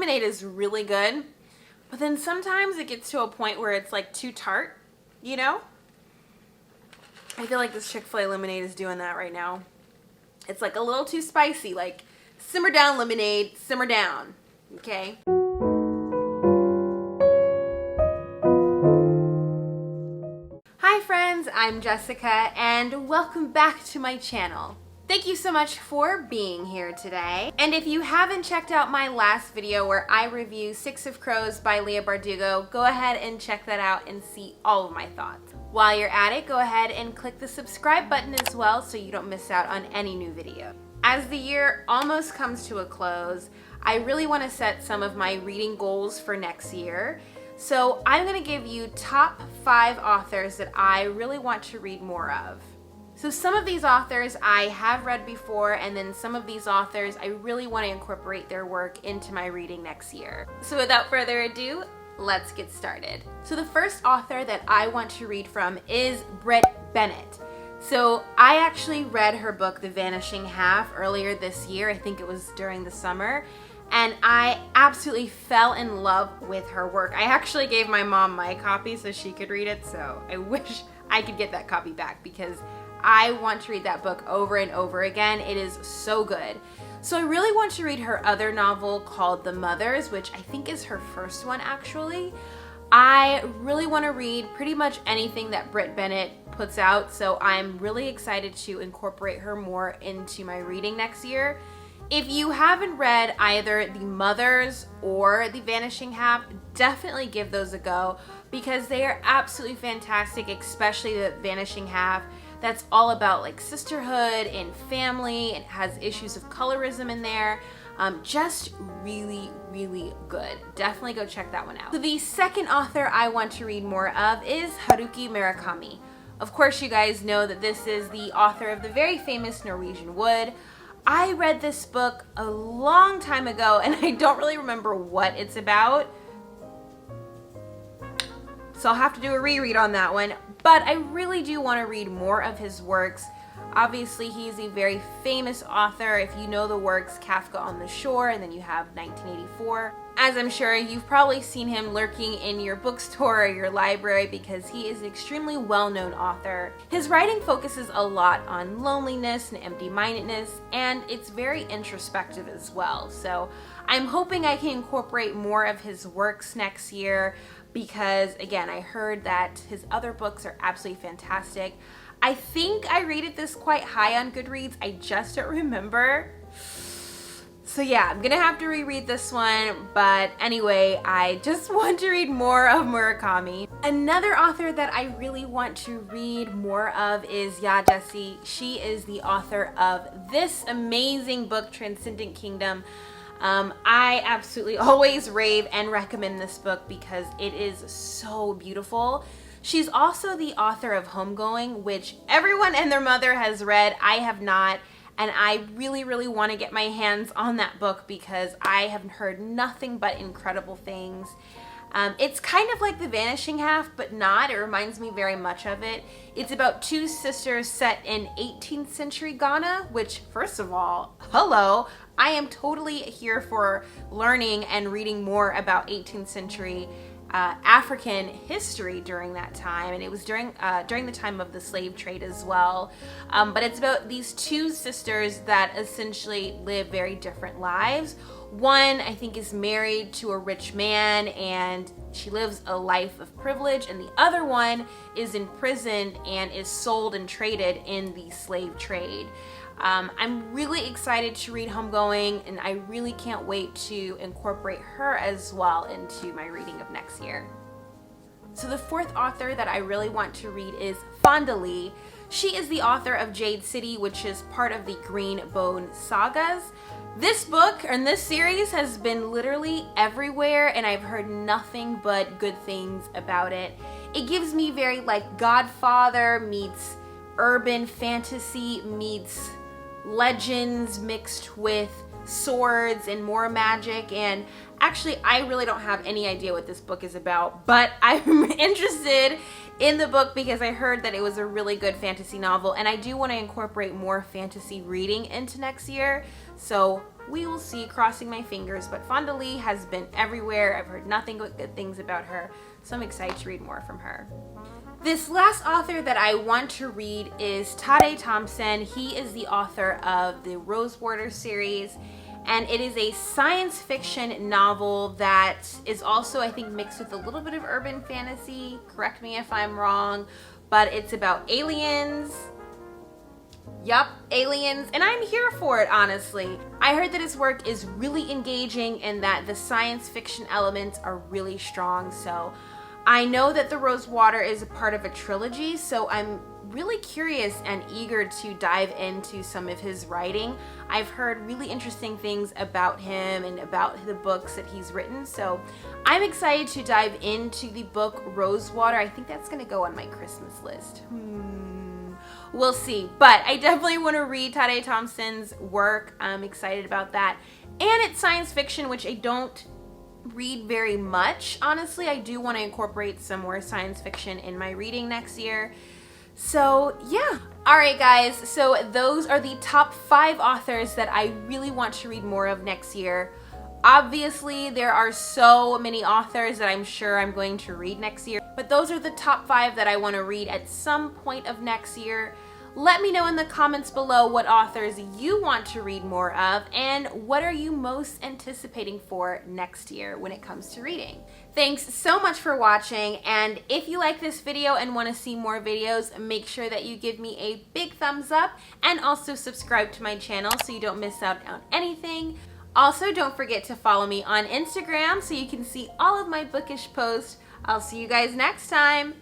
lemonade is really good, but then sometimes it gets to a point where it's like too tart, you know? I feel like this Chick-fil-A lemonade is doing that right now. It's like a little too spicy, like simmer down lemonade, simmer down, okay? Hi friends, I'm Jessica and welcome back to my channel. Thank you so much for being here today. And if you haven't checked out my last video where I review Six of Crows by Leigh Bardugo, go ahead and check that out and see all of my thoughts. While you're at it, go ahead and click the subscribe button as well so you don't miss out on any new video. As the year almost comes to a close, I really want to set some of my reading goals for next year. So I'm going to give you top 5 authors that I really want to read more of. So some of these authors I have read before, and then some of these authors I really want to incorporate their work into my reading next year. So without further ado, let's get started. So the first author that I want to read from is Britt Bennett. So I actually read her book, The Vanishing Half, earlier this year. I think it was during the summer. And I absolutely fell in love with her work. I actually gave my mom my copy so she could read it, so I wish I could get that copy back because I want to read that book over and over again. It is so good. So I really want to read her other novel called The Mothers, which I think is her first one actually. I really want to read pretty much anything that Britt Bennett puts out, so I'm really excited to incorporate her more into my reading next year. If you haven't read either The Mothers or The Vanishing Half, definitely give those a go because they are absolutely fantastic, especially The Vanishing Half. That's all about like sisterhood and family. It has issues of colorism in there. Just really, really good. Definitely go check that one out. So the second author I want to read more of is Haruki Murakami. Of course, you guys know that this is the author of the very famous Norwegian Wood. I read this book a long time ago and I don't really remember what it's about. So I'll have to do a reread on that one. But I really do want to read more of his works. Obviously, he's a very famous author. If you know the works Kafka on the Shore, and then you have 1984. As I'm sure you've probably seen him lurking in your bookstore or your library because he is an extremely well-known author. His writing focuses a lot on loneliness and empty-mindedness, and it's very introspective as well. So I'm hoping I can incorporate more of his works next year because, again, I heard that his other books are absolutely fantastic. I think I rated this quite high on Goodreads. I just don't remember. So yeah, I'm gonna have to reread this one, but anyway, I just want to read more of Murakami. Another author that I really want to read more of is Jessie. She is the author of this amazing book, Transcendent Kingdom. I absolutely always rave and recommend this book because it is so beautiful. She's also the author of Homegoing, which everyone and their mother has read. I have not, and I really, really want to get my hands on that book because I have heard nothing but incredible things. It's kind of like The Vanishing Half, but not. It reminds me very much of it. It's about 2 sisters set in 18th century Ghana, which, first of all, hello. I am totally here for learning and reading more about 18th century African history during that time, and it was during the time of the slave trade as well. But it's about these 2 sisters that essentially live very different lives. One, I think, is married to a rich man and she lives a life of privilege, and the other one is in prison and is sold and traded in the slave trade. I'm really excited to read Homegoing, and I really can't wait to incorporate her as well into my reading of next year. So the fourth author that I really want to read is Fonda Lee. She is the author of Jade City, which is part of the Green Bone sagas. This book, and this series, has been literally everywhere, and I've heard nothing but good things about it. It gives me very like Godfather meets urban fantasy meets legends mixed with swords and more magic, and actually I really don't have any idea what this book is about, but I'm interested in the book because I heard that it was a really good fantasy novel, and I do want to incorporate more fantasy reading into next year, so We will see, crossing my fingers, but Fonda Lee has been everywhere. I've heard nothing but good things about her, so I'm excited to read more from her. This last author that I want to read is Tade Thompson. He is the author of the Rosewater series, and it is a science fiction novel that is also, I think, mixed with a little bit of urban fantasy. Correct me if I'm wrong, but it's about aliens. Yup, aliens, and I'm here for it, honestly. I heard that his work is really engaging and that the science fiction elements are really strong, so I know that the Rosewater is a part of a trilogy, so I'm really curious and eager to dive into some of his writing. I've heard really interesting things about him and about the books that he's written, so I'm excited to dive into the book Rosewater. I think that's gonna go on my Christmas list. We'll see, but I definitely want to read Tade Thompson's work. I'm excited about that. And it's science fiction, which I don't read very much, honestly. I do want to incorporate some more science fiction in my reading next year. So yeah. Alright guys, so those are the top 5 authors that I really want to read more of next year. Obviously, there are so many authors that I'm sure I'm going to read next year, but those are the top 5 that I want to read at some point of next year. Let me know in the comments below what authors you want to read more of and what are you most anticipating for next year when it comes to reading. Thanks so much for watching, and if you like this video and want to see more videos, make sure that you give me a big thumbs up and also subscribe to my channel so you don't miss out on anything. Also, don't forget to follow me on Instagram so you can see all of my bookish posts. I'll see you guys next time.